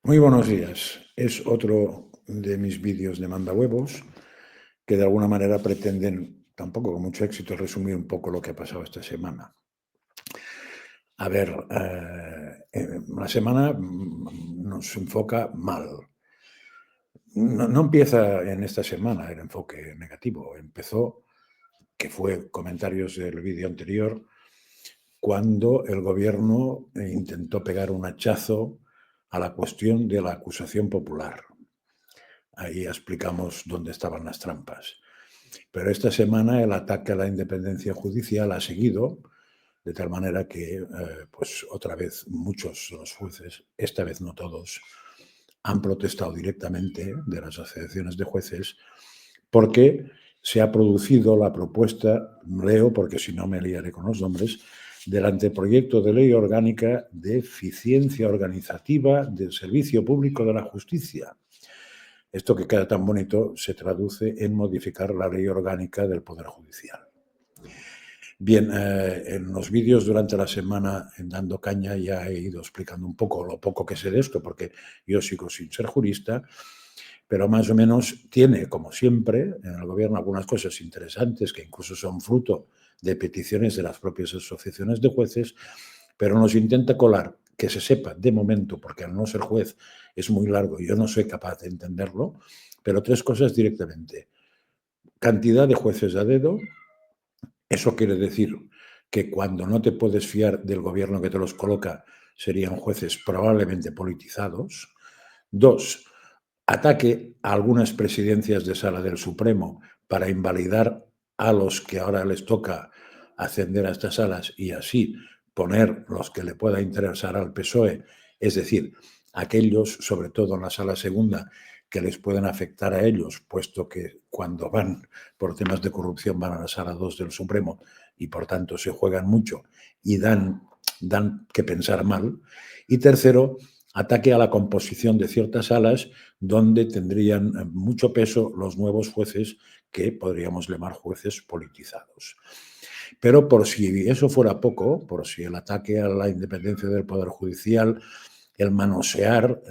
Muy buenos días. Es otro de mis vídeos de mandahuevos que de alguna manera pretenden, tampoco con mucho éxito, resumir un poco lo que ha pasado esta semana. A ver, la semana nos enfoca mal. No empieza en esta semana el enfoque negativo. Empezó, que fue comentarios del vídeo anterior, cuando el gobierno intentó pegar un hachazo a la cuestión de la acusación popular. Ahí explicamos dónde estaban las trampas. Pero esta semana el ataque a la independencia judicial ha seguido, de tal manera que, pues otra vez, muchos de los jueces, esta vez no todos, han protestado directamente de las asociaciones de jueces porque se ha producido la propuesta, leo porque si no me liaré con los nombres, del anteproyecto de ley orgánica de eficiencia organizativa del servicio público de la justicia. Esto que queda tan bonito se traduce en modificar la ley orgánica del Poder Judicial. Bien, en los vídeos durante la semana en Dando Caña ya he ido explicando un poco lo poco que sé de esto, porque yo sigo sin ser jurista, pero más o menos tiene, como siempre, en el gobierno algunas cosas interesantes que incluso son fruto de peticiones de las propias asociaciones de jueces, pero nos intenta colar, que se sepa de momento, porque al no ser juez es muy largo y yo no soy capaz de entenderlo, pero tres cosas directamente. Cantidad de jueces a dedo, eso quiere decir que cuando no te puedes fiar del gobierno que te los coloca, serían jueces probablemente politizados. Dos, ataque a algunas presidencias de sala del Supremo para invalidar a los que ahora les toca ascender a estas salas y así poner los que le pueda interesar al PSOE, es decir, aquellos, sobre todo en la sala segunda, que les pueden afectar a ellos, puesto que cuando van por temas de corrupción van a la sala 2 del Supremo y por tanto se juegan mucho y dan que pensar mal. Y tercero, ataque a la composición de ciertas salas donde tendrían mucho peso los nuevos jueces que podríamos llamar jueces politizados. Pero por si eso fuera poco, por si el ataque a la independencia del Poder Judicial, el manosear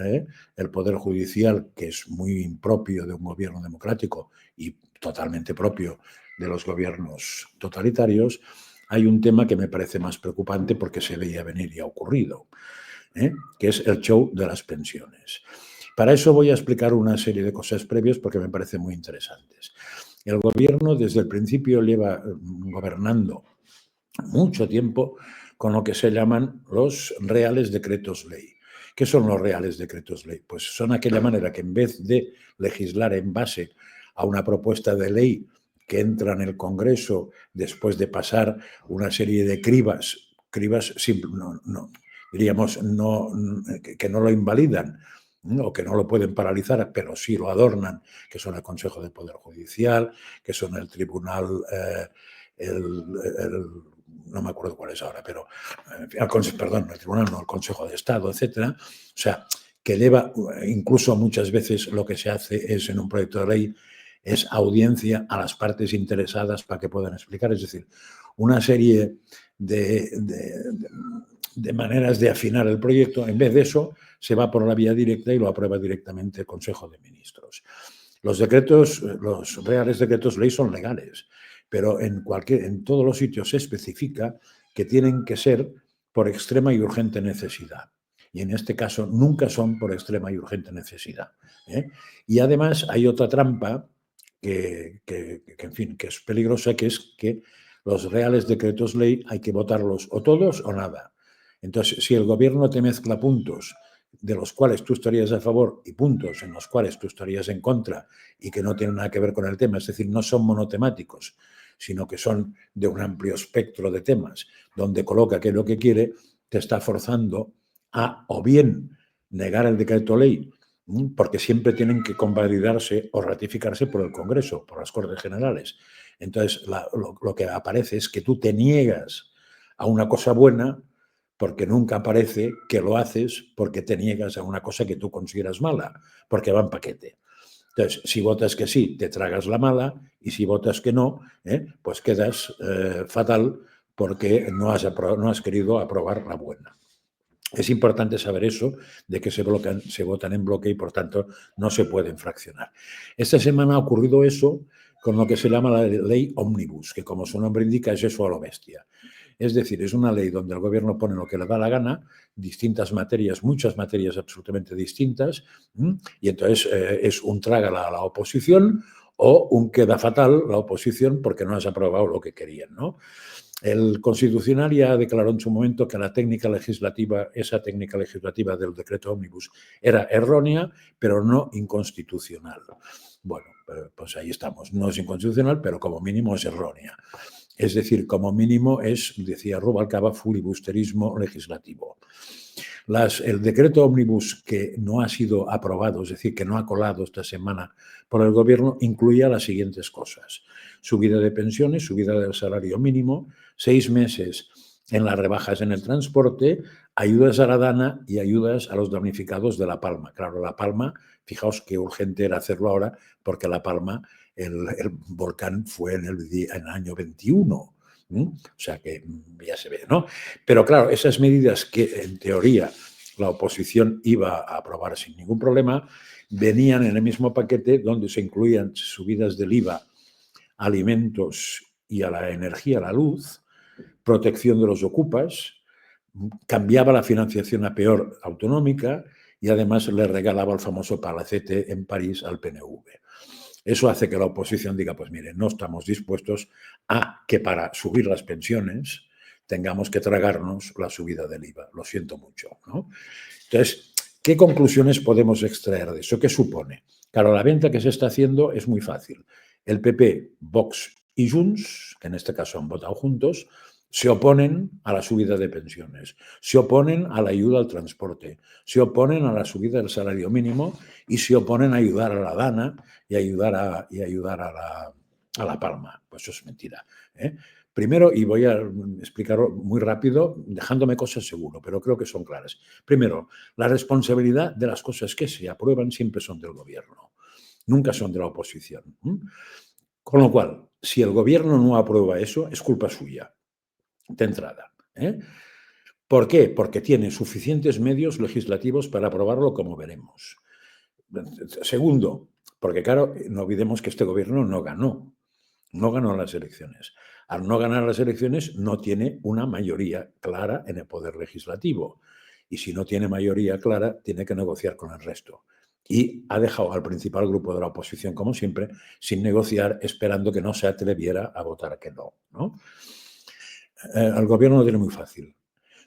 el Poder Judicial, que es muy impropio de un gobierno democrático y totalmente propio de los gobiernos totalitarios, hay un tema que me parece más preocupante porque se veía venir y ha ocurrido, que es el show de las pensiones. Para eso voy a explicar una serie de cosas previas porque me parecen muy interesantes. El gobierno desde el principio lleva gobernando mucho tiempo con lo que se llaman los reales decretos ley. ¿Qué son los reales decretos ley? Pues son aquella manera que en vez de legislar en base a una propuesta de ley que entra en el Congreso después de pasar una serie de cribas diríamos, que no lo invalidan, o que no lo pueden paralizar, pero sí lo adornan, que son el Consejo de Poder Judicial, que son el Tribunal, no me acuerdo cuál es ahora, pero el Tribunal, no, el Consejo de Estado, etcétera. O sea, que lleva, incluso muchas veces lo que se hace es en un proyecto de ley, es audiencia a las partes interesadas para que puedan explicar. Es decir, una serie de maneras de afinar el proyecto. En vez de eso, se va por la vía directa y lo aprueba directamente el Consejo de Ministros. Los decretos, los reales decretos ley son legales, pero en todos los sitios se especifica que tienen que ser por extrema y urgente necesidad. Y en este caso nunca son por extrema y urgente necesidad. Y además hay otra trampa en fin, que es peligrosa, que es que los reales decretos ley hay que votarlos o todos o nada. Entonces, si el gobierno te mezcla puntos de los cuales tú estarías a favor y puntos en los cuales tú estarías en contra y que no tienen nada que ver con el tema, es decir, no son monotemáticos, sino que son de un amplio espectro de temas, donde coloca que lo que quiere, te está forzando a o bien negar el decreto ley, porque siempre tienen que convalidarse o ratificarse por el Congreso, por las Cortes Generales. Entonces, lo que aparece es que tú te niegas a una cosa buena porque nunca aparece que lo haces porque te niegas a una cosa que tú consideras mala, porque va en paquete. Entonces, si votas que sí, te tragas la mala, y si votas que no, pues quedas fatal porque no has querido aprobar la buena. Es importante saber eso, de que se votan en bloque y, por tanto, no se pueden fraccionar. Esta semana ha ocurrido eso con lo que se llama la ley Omnibus, que, como su nombre indica, es eso a lo bestia. Es decir, es una ley donde el gobierno pone lo que le da la gana, distintas materias, muchas materias absolutamente distintas, y entonces es un trágala a la oposición o un queda fatal la oposición porque no has aprobado lo que querían, ¿no? El Constitucional ya declaró en su momento que la técnica legislativa, esa técnica legislativa del decreto ómnibus, era errónea, pero no inconstitucional. Bueno, pues ahí estamos. No es inconstitucional, pero como mínimo es errónea. Es decir, como mínimo es, decía Rubalcaba, filibusterismo legislativo. El decreto ómnibus que no ha sido aprobado, es decir, que no ha colado esta semana por el Gobierno, incluía las siguientes cosas: subida de pensiones, subida del salario mínimo, 6 meses en las rebajas en el transporte, ayudas a la DANA y ayudas a los damnificados de La Palma. Claro, La Palma, fijaos qué urgente era hacerlo ahora, porque La Palma, el volcán fue en el año 21. O sea que ya se ve, ¿no? Pero claro, esas medidas que en teoría la oposición iba a aprobar sin ningún problema, venían en el mismo paquete donde se incluían subidas del IVA a alimentos y a la energía, a la luz, protección de los ocupas, cambiaba la financiación a peor autonómica y además le regalaba el famoso palacete en París al PNV. Eso hace que la oposición diga, pues mire, no estamos dispuestos a que para subir las pensiones tengamos que tragarnos la subida del IVA. Lo siento mucho, ¿no? Entonces, ¿qué conclusiones podemos extraer de eso? ¿Qué supone? Claro, la venta que se está haciendo es muy fácil. El PP, Vox y Junts, que en este caso han votado juntos, se oponen a la subida de pensiones, se oponen a la ayuda al transporte, se oponen a la subida del salario mínimo y se oponen a ayudar a la DANA y ayudar a La Palma. Pues eso es mentira, ¿eh? Primero, y voy a explicarlo muy rápido, dejándome cosas seguro, pero creo que son claras. Primero, la responsabilidad de las cosas que se aprueban siempre son del gobierno, nunca son de la oposición. Con lo cual, si el gobierno no aprueba eso, es culpa suya, de entrada, ¿eh? ¿Por qué? Porque tiene suficientes medios legislativos para aprobarlo, como veremos. Segundo, porque claro, no olvidemos que este gobierno no ganó las elecciones. Al no ganar las elecciones, no tiene una mayoría clara en el poder legislativo. Y si no tiene mayoría clara, tiene que negociar con el resto. Y ha dejado al principal grupo de la oposición, como siempre, sin negociar, esperando que no se atreviera a votar que no, ¿no? El gobierno lo tiene muy fácil.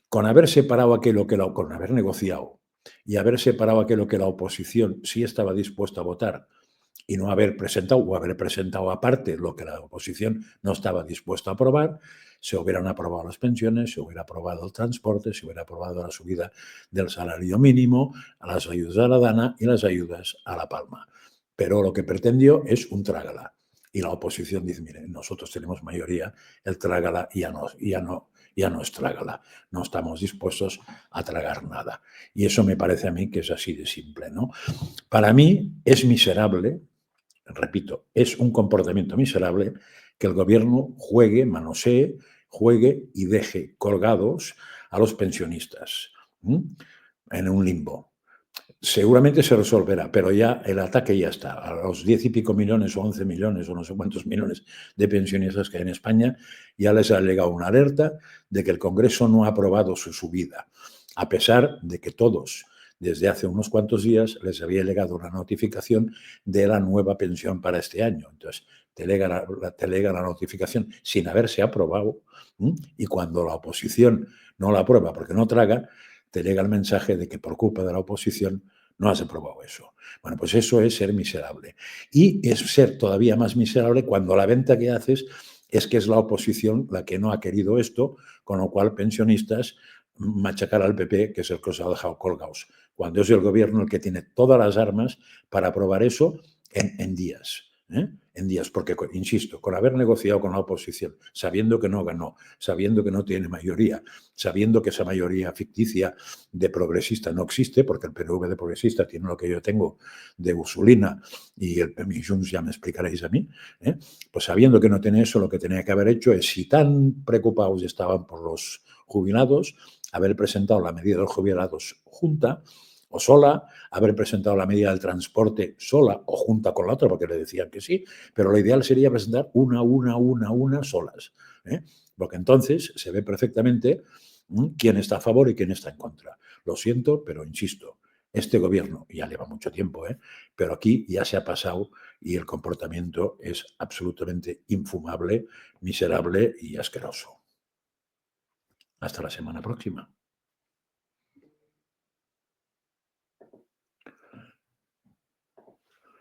Con haber separado aquello con haber negociado y haber separado aquello que la oposición sí estaba dispuesta a votar y no haber presentado o haber presentado aparte lo que la oposición no estaba dispuesta a aprobar, se hubieran aprobado las pensiones, se hubiera aprobado el transporte, se hubiera aprobado la subida del salario mínimo, a las ayudas a la DANA y las ayudas a La Palma. Pero lo que pretendió es un trágala. Y la oposición dice, mire, nosotros tenemos mayoría, el trágala ya no es trágala. No estamos dispuestos a tragar nada. Y eso me parece a mí que es así de simple, ¿no? Para mí es miserable, repito, es un comportamiento miserable que el gobierno manosee, juegue y deje colgados a los pensionistas en un limbo. Seguramente se resolverá, pero ya el ataque ya está. A los 10 y pico millones o 11 millones o no sé cuántos millones de pensionistas que hay en España ya les ha llegado una alerta de que el Congreso no ha aprobado su subida, a pesar de que todos, desde hace unos cuantos días, les había llegado una notificación de la nueva pensión para este año. Entonces, te lega la notificación sin haberse aprobado, y cuando la oposición no la aprueba porque no traga, te llega el mensaje de que por culpa de la oposición no has aprobado eso. Bueno, pues eso es ser miserable. Y es ser todavía más miserable cuando la venta que haces es que es la oposición la que no ha querido esto, con lo cual pensionistas machacar al PP, que es el que os ha dejado colgados, cuando es el gobierno el que tiene todas las armas para aprobar eso en días. En días, porque, insisto, con haber negociado con la oposición, sabiendo que no ganó, sabiendo que no tiene mayoría, sabiendo que esa mayoría ficticia de progresista no existe, porque el PNV de progresista tiene lo que yo tengo de Ursulina y el Junts ya me explicaréis a mí, pues sabiendo que no tiene eso, lo que tenía que haber hecho es, si tan preocupados estaban por los jubilados, haber presentado la medida de los jubilados junta o sola, haber presentado la medida del transporte sola o junta con la otra, porque le decían que sí, pero lo ideal sería presentar una solas, ¿eh? Porque entonces se ve perfectamente quién está a favor y quién está en contra. Lo siento, pero insisto, este gobierno ya lleva mucho tiempo, pero aquí ya se ha pasado y el comportamiento es absolutamente infumable, miserable y asqueroso. Hasta la semana próxima.